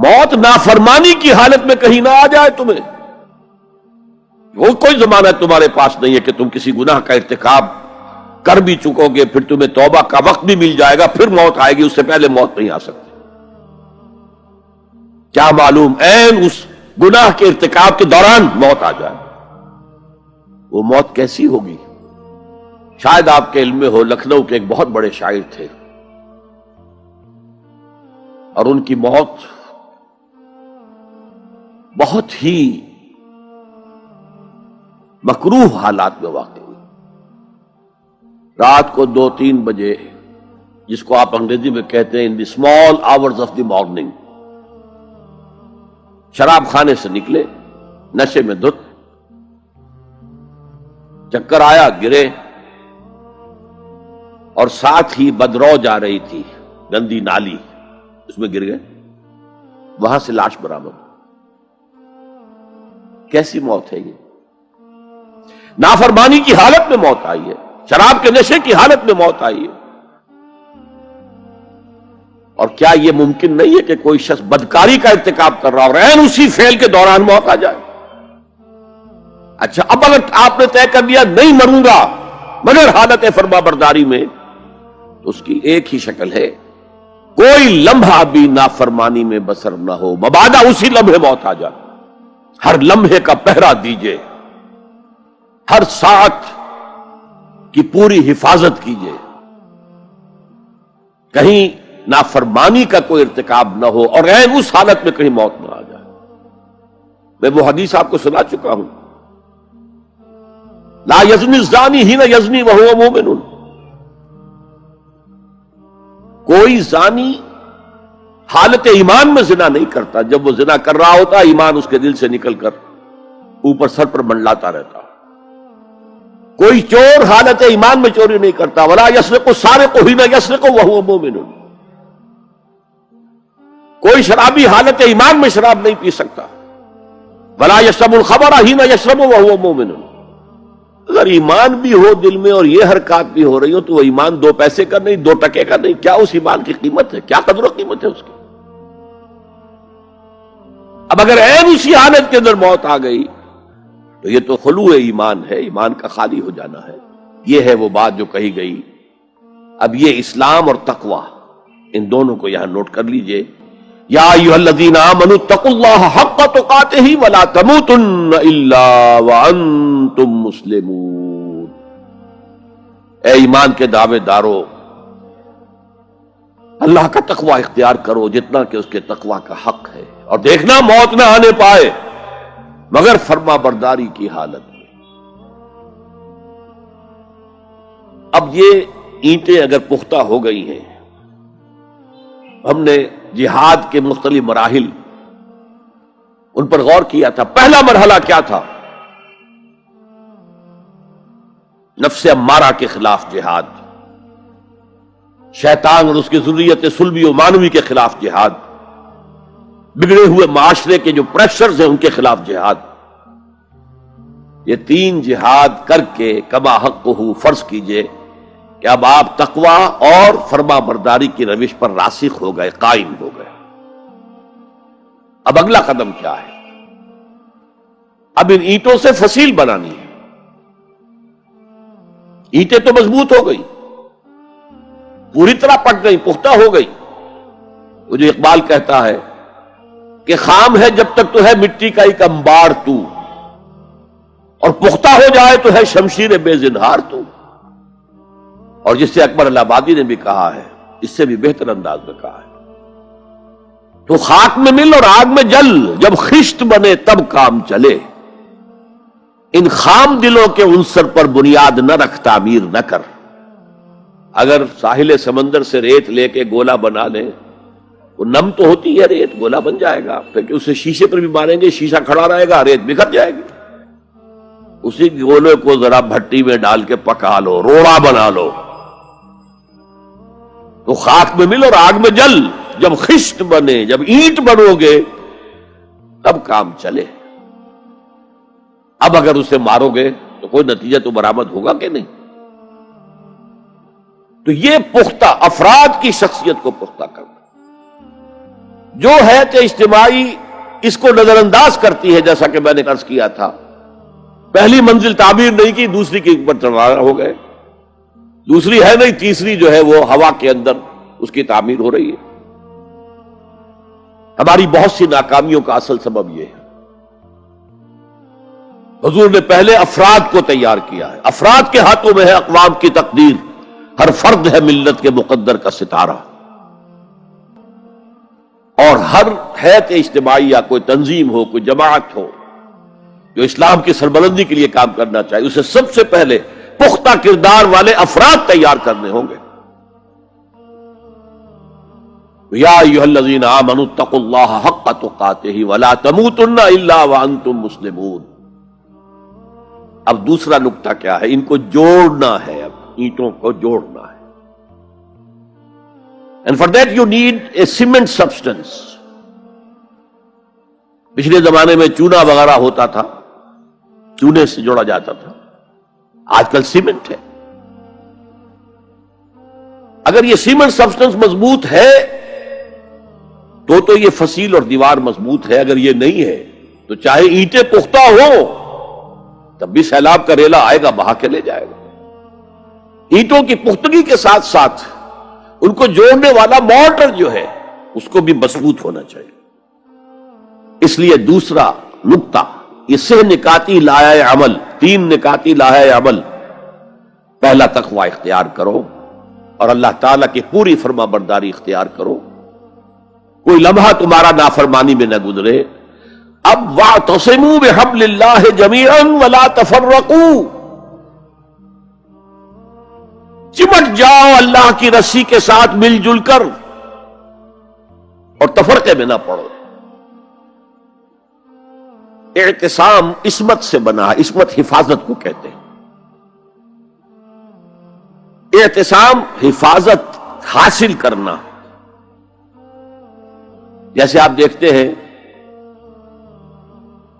موت نافرمانی کی حالت میں کہیں نہ آ جائے تمہیں، وہ کوئی ضمانت تمہارے پاس نہیں ہے کہ تم کسی گناہ کا ارتکاب کر بھی چکو گے، پھر تمہیں توبہ کا وقت بھی مل جائے گا، پھر موت آئے گی، اس سے پہلے موت نہیں آ سکتی۔ کیا معلوم عین اس گناہ کے ارتکاب کے دوران موت آ جائے، وہ موت کیسی ہوگی؟ شاید آپ کے علم میں ہو، لکھنؤ کے ایک بہت بڑے شاعر تھے، اور ان کی موت بہت ہی مکروہ حالات میں واقع ہوئی۔ رات کو 2-3 بجے، جس کو آپ انگریزی میں کہتے ہیں in the small hours of the morning, شراب خانے سے نکلے، نشے میں دھت، چکر آیا، گرے، اور ساتھ ہی بدرو جا رہی تھی گندی نالی، اس میں گر گئے، وہاں سے لاش برآمد۔ کیسی موت ہے یہ؟ نافرمانی کی حالت میں موت آئی ہے، شراب کے نشے کی حالت میں موت آئی ہے۔ اور کیا یہ ممکن نہیں ہے کہ کوئی شخص بدکاری کا ارتکاب کر رہا اور عین اسی فعل کے دوران موت آ جائے؟ اچھا، اب اگر آپ نے طے کر لیا نہیں مروں گا مگر حالت فرما برداری میں، تو اس کی ایک ہی شکل ہے، کوئی لمحہ بھی نافرمانی میں بسر نہ ہو، مبادا اسی لمحے موت آ جائے۔ ہر لمحے کا پہرا دیجئے، ہر ساعت کی پوری حفاظت کیجئے، کہیں نافرمانی کا کوئی ارتکاب نہ ہو اور عین اس حالت میں کہیں موت نہ آ جائے۔ میں وہ حدیث آپ کو سنا چکا ہوں، لا یزنی الزانی حین یزنی وہو مومن، کوئی زانی حالت ایمان میں زنا نہیں کرتا، جب وہ زنا کر رہا ہوتا ایمان اس کے دل سے نکل کر اوپر سر پر منڈلاتا رہتا۔ کوئی چور حالت ایمان میں چوری نہیں کرتا، ولا یسرق السارق حین یسرق وہو مومن، کوئی شرابی حالت ایمان میں شراب نہیں پی سکتا، ولا یشرب الخمر حین یشرب وہو مومن۔ اگر ایمان بھی ہو دل میں اور یہ حرکات بھی ہو رہی ہو تو وہ ایمان 2 پیسے کا نہیں، 2 ٹکے کا نہیں، کیا اس ایمان کی قیمت ہے؟ کیا قدر و قیمت ہے اس کی؟ اب اگر عین اسی حالت کے اندر موت آ گئی تو یہ تو خلوع ایمان ہے، ایمان کا خالی ہو جانا ہے۔ یہ ہے وہ بات جو کہی گئی۔ اب یہ اسلام اور تقوی، ان دونوں کو یہاں نوٹ کر لیجئے۔ یا ایھا الذین آمنوا اتقوا اللہ حق تقاتہ ولا تموتن الا وانتم مسلمون، اے ایمان کے دعوے دارو، اللہ کا تقوی اختیار کرو جتنا کہ اس کے تقوی کا حق ہے، اور دیکھنا موت نہ آنے پائے مگر فرما برداری کی حالت میں۔ اب یہ اینٹیں اگر پختہ ہو گئی ہیں، ہم نے جہاد کے مختلف مراحل ان پر غور کیا تھا۔ پہلا مرحلہ کیا تھا؟ نفس امارہ کے خلاف جہاد، شیطان اور اس کی ذریت سلبی و مانوی کے خلاف جہاد، بگڑے ہوئے معاشرے کے جو پریشرز ہیں ان کے خلاف جہاد۔ یہ 3 جہاد کر کے کما حقہ فرض کیجئے کہ اب آپ تقوی اور فرما برداری کی روش پر راسخ ہو گئے، قائم ہو گئے۔ اب اگلا قدم کیا ہے؟ اب ان اینٹوں سے فصیل بنانی ہے۔ اینٹیں تو مضبوط ہو گئی، پوری طرح پک گئی، پختہ ہو گئی۔ وہ جو اقبال کہتا ہے کہ خام ہے جب تک تو ہے مٹی کا ایک انبار تو، اور پختہ ہو جائے تو ہے شمشیر بے زنہار تو۔ اور جس سے اکبر الہٰبادی نے بھی کہا ہے، اس سے بھی بہتر انداز میں کہا ہے، تو خاک میں مل اور آگ میں جل، جب خشت بنے تب کام چلے، ان خام دلوں کے عنصر پر بنیاد نہ رکھ، تعمیر نہ کر۔ اگر ساحل سمندر سے ریت لے کے گولا بنا لیں، وہ نم تو ہوتی ہے ریت، گولا بن جائے گا، پھر اسے شیشے پر بھی ماریں گے، شیشہ کھڑا رہے گا، ریت بکھر جائے گی۔ اسی گولے کو ذرا بھٹی میں ڈال کے پکا لو، روڑا بنا لو، تو خاک میں مل اور آگ میں جل، جب خشت بنے، جب اینٹ بنو گے تب کام چلے۔ اب اگر اسے مارو گے تو کوئی نتیجہ تو برآمد ہوگا کہ نہیں؟ تو یہ پختہ افراد کی شخصیت کو پختہ کرنا، جو حیات اجتماعی اس کو نظر انداز کرتی ہے، جیسا کہ میں نے عرض کیا تھا، پہلی منزل تعمیر نہیں کی، دوسری کے اوپر چڑھا ہو گئے، دوسری ہے نہیں، تیسری جو ہے وہ ہوا کے اندر اس کی تعمیر ہو رہی ہے۔ ہماری بہت سی ناکامیوں کا اصل سبب یہ ہے۔ حضور نے پہلے افراد کو تیار کیا ہے، افراد کے ہاتھوں میں ہے اقوام کی تقدیر، ہر فرد ہے ملت کے مقدر کا ستارہ، اور ہر حیات اجتماعی یا کوئی تنظیم ہو، کوئی جماعت ہو جو اسلام کی سربلندی کے لیے کام کرنا چاہیے، اسے سب سے پہلے پختہ کردار والے افراد تیار کرنے ہوں گے۔ یا ایھا الذین آمنوا اتقوا اللہ حق تقاتہ ولا تموتن الا وانتم مسلمون۔ اب دوسرا نقطہ کیا ہے؟ ان کو جوڑنا ہے، اب اینٹوں کو جوڑنا ہے۔ And for that you need a cement substance۔ پچھلے زمانے میں چونا وغیرہ ہوتا تھا، چونے سے جوڑا جاتا تھا، آج کل سیمنٹ ہے۔ اگر یہ سیمنٹ سبسٹنس مضبوط ہے تو یہ فصیل اور دیوار مضبوط ہے، اگر یہ نہیں ہے تو چاہے اینٹیں پختہ ہو تب بھی سیلاب کا ریلا آئے گا، بہا کے لے جائے گا۔ اینٹوں کی پختگی کے ساتھ ساتھ ان کو جوڑنے والا مورٹر جو ہے اس کو بھی مضبوط ہونا چاہیے۔ اس لیے دوسرا نقطہ، یہ سہ نکاتی لائحہ عمل، 3 نکاتی لائحہ عمل۔ پہلا تقوی اختیار کرو اور اللہ تعالیٰ کی پوری فرما برداری اختیار کرو، کوئی لمحہ تمہارا نافرمانی میں نہ گزرے۔ اب وَاعْتَصِمُوا بِحَبْلِ اللَّهِ جَمِيعًا وَلَا تَفَرَّقُوا، چمٹ جاؤ اللہ کی رسی کے ساتھ مل جل کر اور تفرقے میں نہ پڑو۔ اعتصام عصمت سے بنا ہے، عصمت حفاظت کو کہتے ہیں۔ اعتصام حفاظت حاصل کرنا، جیسے آپ دیکھتے ہیں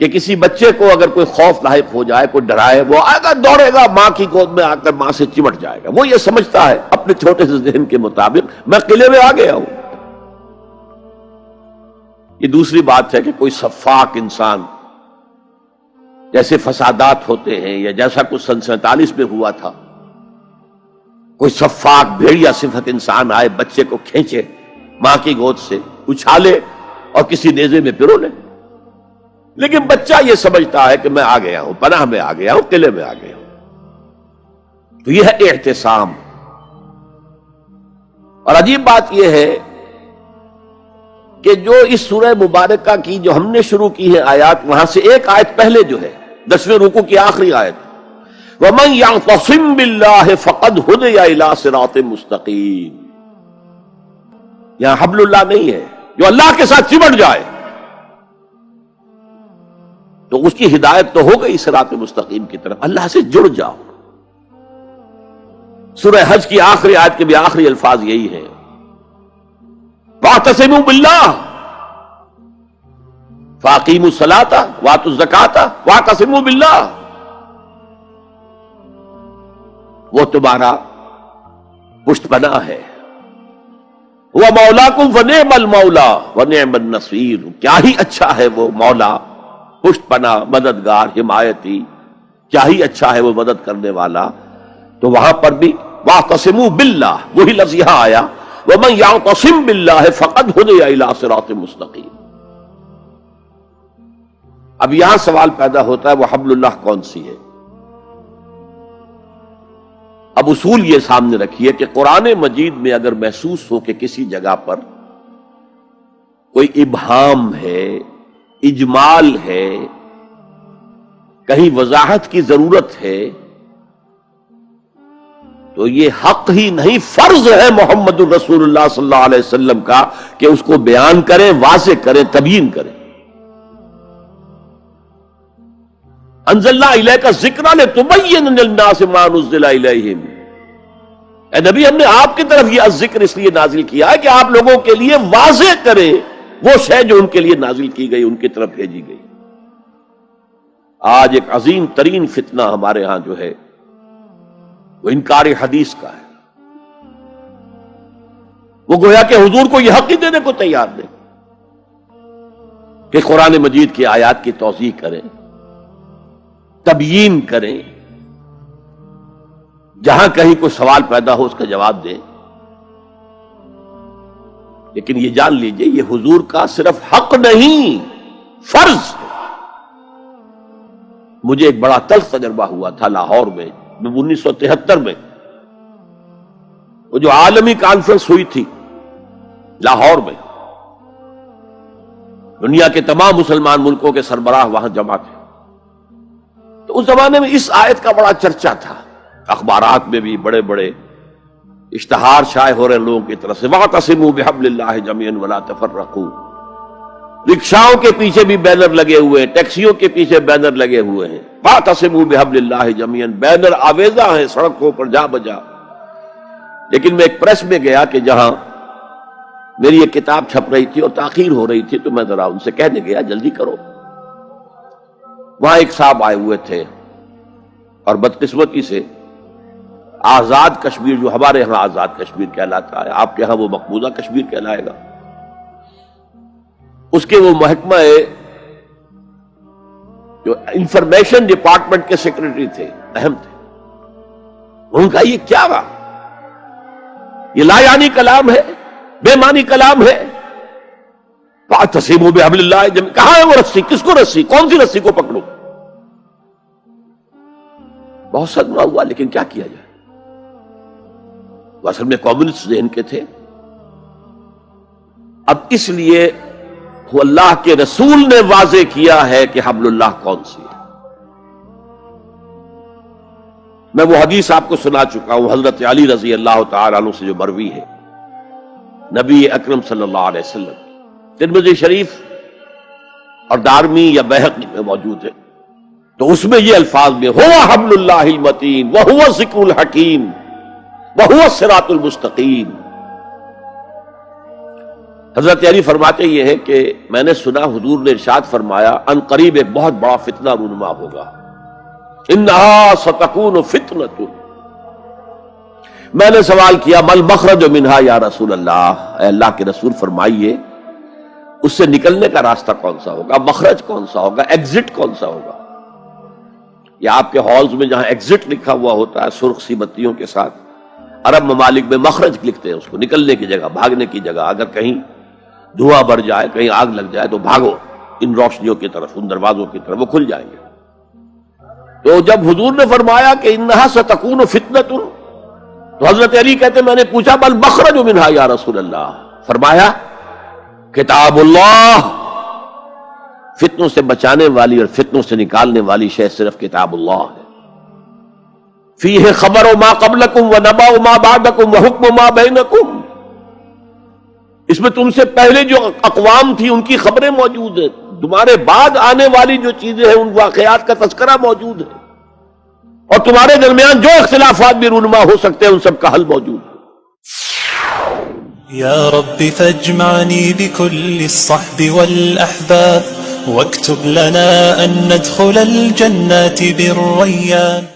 کہ کسی بچے کو اگر کوئی خوف لاحق ہو جائے، کوئی ڈرائے، وہ آئے گا، دوڑے گا ماں کی گود میں آ کر ماں سے چمٹ جائے گا۔ وہ یہ سمجھتا ہے اپنے چھوٹے سے ذہن کے مطابق میں قلعے میں آ گیا ہوں۔ یہ دوسری بات ہے کہ کوئی شفاق انسان، جیسے فسادات ہوتے ہیں یا جیسا کچھ سن 47 میں ہوا تھا، کوئی شفاق بھیڑیا صفت انسان آئے، بچے کو کھینچے ماں کی گود سے، اچھالے اور کسی نیزے میں پرو لے۔ لیکن بچہ یہ سمجھتا ہے کہ میں آ گیا ہوں، پناہ میں آ گیا ہوں، قلعے میں آ گیا ہوں۔ تو یہ ہے اعتصام۔ اور عجیب بات یہ ہے کہ جو اس سورہ مبارکہ کی جو ہم نے شروع کی ہے آیات، وہاں سے ایک آیت پہلے جو ہے 10ویں رکوع کی آخری آیت، وَمَن يَعْتَصِم بِاللَّهِ فَقَدْ هُدِيَ إِلَىٰ صِرَاطٍ مُسْتَقِيمٍ۔ یہاں حبل اللہ نہیں ہے، جو اللہ کے ساتھ چمٹ جائے تو اس کی ہدایت تو ہو گئی صراط مستقیم کی طرف، اللہ سے جڑ جاؤ۔ سورہ حج کی آخری آیت کے بھی آخری الفاظ یہی ہیں، وَاعْتَصِمُوا بِاللَّهِ فَأَقِیمُوا الصَّلَاةَ وَآتُوا الزَّکَاةَ وَاعْتَصِمُوا بِاللَّهِ۔ وہ تمہارا پشت پناہ ہے، وہ مولاکم فنعم المولا ونعم النصیر، کیا ہی اچھا ہے وہ مولا، پشت پناہ، مددگار، حمایتی، کیا ہی اچھا ہے وہ مدد کرنے والا۔ تو وہاں پر بھی واعتصموا باللہ، وہی لفظ یہاں آیا، ومن یعتصم باللہ فقد ہدی الی صراط مستقیم۔ اب یہاں سوال پیدا ہوتا ہے وہ حبل اللہ کون سی ہے؟ اب اصول یہ سامنے رکھیے کہ قرآن مجید میں اگر محسوس ہو کہ کسی جگہ پر کوئی ابہام ہے، اجمال ہے، کہیں وضاحت کی ضرورت ہے، تو یہ حق ہی نہیں فرض ہے محمد الرسول اللہ صلی اللہ علیہ وسلم کا کہ اس کو بیان کریں، واضح کریں، تبیین کریں۔ انزلنا الیک الذکر لتبین للناس ما نزل الیہم، اے نبی ہم نے آپ کی طرف یہ ذکر اس لیے نازل کیا ہے کہ آپ لوگوں کے لیے واضح کریں وہ شے جو ان کے لیے نازل کی گئی، ان کی طرف بھیجی گئی۔ آج ایک عظیم ترین فتنہ ہمارے ہاں جو ہے وہ انکار حدیث کا ہے۔ وہ گویا کہ حضور کو یہ حق ہی دینے کو تیار نہیں۔ کہ قرآن مجید کی آیات کی توضیح کریں، تبیین کریں، جہاں کہیں کوئی سوال پیدا ہو اس کا جواب دیں. لیکن یہ جان لیجئے یہ حضور کا صرف حق نہیں، فرض. مجھے ایک بڑا تلخ تجربہ ہوا تھا لاہور میں 1973 میں، وہ جو عالمی کانفرنس ہوئی تھی لاہور میں، دنیا کے تمام مسلمان ملکوں کے سربراہ وہاں جمع تھے. تو اس زمانے میں اس آیت کا بڑا چرچا تھا، اخبارات میں بھی بڑے بڑے اشتہار شائع ہو رہے لوگوں کی طرف سے، وَاعْتَصِمُوا بِحَبْلِ اللَّهِ جَمِيعًا وَلَا تَفَرَّقُوا. رکشاؤں کے پیچھے بھی بینر لگے ہوئے ہیں، ٹیکسیوں کے پیچھے بینر لگے ہوئے ہیں، وَاعْتَصِمُوا بِحَبْلِ اللَّهِ جَمِيعًا، بینر آویزاں ہیں سڑکوں پر جا بجا. لیکن میں ایک پریس میں گیا کہ جہاں میری ایک کتاب چھپ رہی تھی اور تاخیر ہو رہی تھی، تو میں ذرا ان سے کہنے گیا جلدی کرو. وہاں ایک صاحب آئے ہوئے تھے اور بدقسمتی سے آزاد کشمیر، جو ہمارے ہاں آزاد کشمیر کہلاتا ہے، آپ کے ہاں وہ مقبوضہ کشمیر کہلائے گا، اس کے وہ محکمہ جو انفارمیشن ڈپارٹمنٹ کے سیکرٹری تھے، اہم تھے. ان کا یہ کیا رہا؟ یہ لا یعنی کلام ہے، بے معنی کلام ہے. فَاعْتَصِمُوا بِحَبْلِ اللَّهِ جَمِيعًا، کہاں ہے وہ رسی؟ کس کو رسی؟ کون سی رسی کو پکڑوں؟ بہت صدمہ ہوا، لیکن کیا کیا جائے؟ وہ اصل میں کمیونسٹ ذہن کے تھے. اب اس لیے وہ اللہ کے رسول نے واضح کیا ہے کہ حبل اللہ کون سی ہے. میں وہ حدیث آپ کو سنا چکا ہوں، حضرت علی رضی اللہ تعالیٰ عنہ سے جو مروی ہے، نبی اکرم صلی اللہ علیہ وسلم، ترمذی شریف اور دارمی یا بیہقی میں موجود ہے. تو اس میں یہ الفاظ میں ہوا حبل اللہ المتین وہو الذکر الحکیم وہو الصراط المستقیم. حضرت علی فرماتے یہ ہے کہ میں نے سنا حضور نے ارشاد فرمایا ان قریب ایک بہت بڑا فتنہ رونما ہوگا، انہا ستکون فتنۃ. میں نے سوال کیا مل مخرج منہا یا رسول اللہ، اے اللہ کے رسول فرمائیے اس سے نکلنے کا راستہ کون سا ہوگا، مخرج کون سا ہوگا، ایگزٹ کون سا ہوگا. یا آپ کے ہالز میں جہاں ایگزٹ لکھا ہوا ہوتا ہے سرخ سی بتیوں کے ساتھ، عرب ممالک میں مخرج لکھتے ہیں اس کو، نکلنے کی جگہ، بھاگنے کی جگہ. اگر کہیں دھواں بڑھ جائے، کہیں آگ لگ جائے تو بھاگو ان روشنیوں کی طرف، ان دروازوں کی طرف، وہ کھل جائیں گے. تو جب حضور نے فرمایا کہ انہا ستکون فتنۃ، تو حضرت علی کہتے میں نے پوچھا بل مخرج منہا یا رسول اللہ، فرمایا کتاب اللہ، فتنوں سے بچانے والی اور فتنوں سے نکالنے والی شے صرف کتاب اللہ ہے. فیہ خبر ما قبلکم و نبأ ما بعدکم و حکم ما بینکم، اس میں تم سے پہلے جو اقوام تھی ان کی خبریں موجود ہیں، تمہارے بعد آنے والی جو چیزیں ہیں ان واقعات کا تذکرہ موجود ہے، اور تمہارے درمیان جو اختلافات بھی رونما ہو سکتے ہیں ان سب کا حل موجود ہے. یا رب فاجمعنی بكل الصحب والأحباب واكتب لنا أن ندخل الجنات بالريان.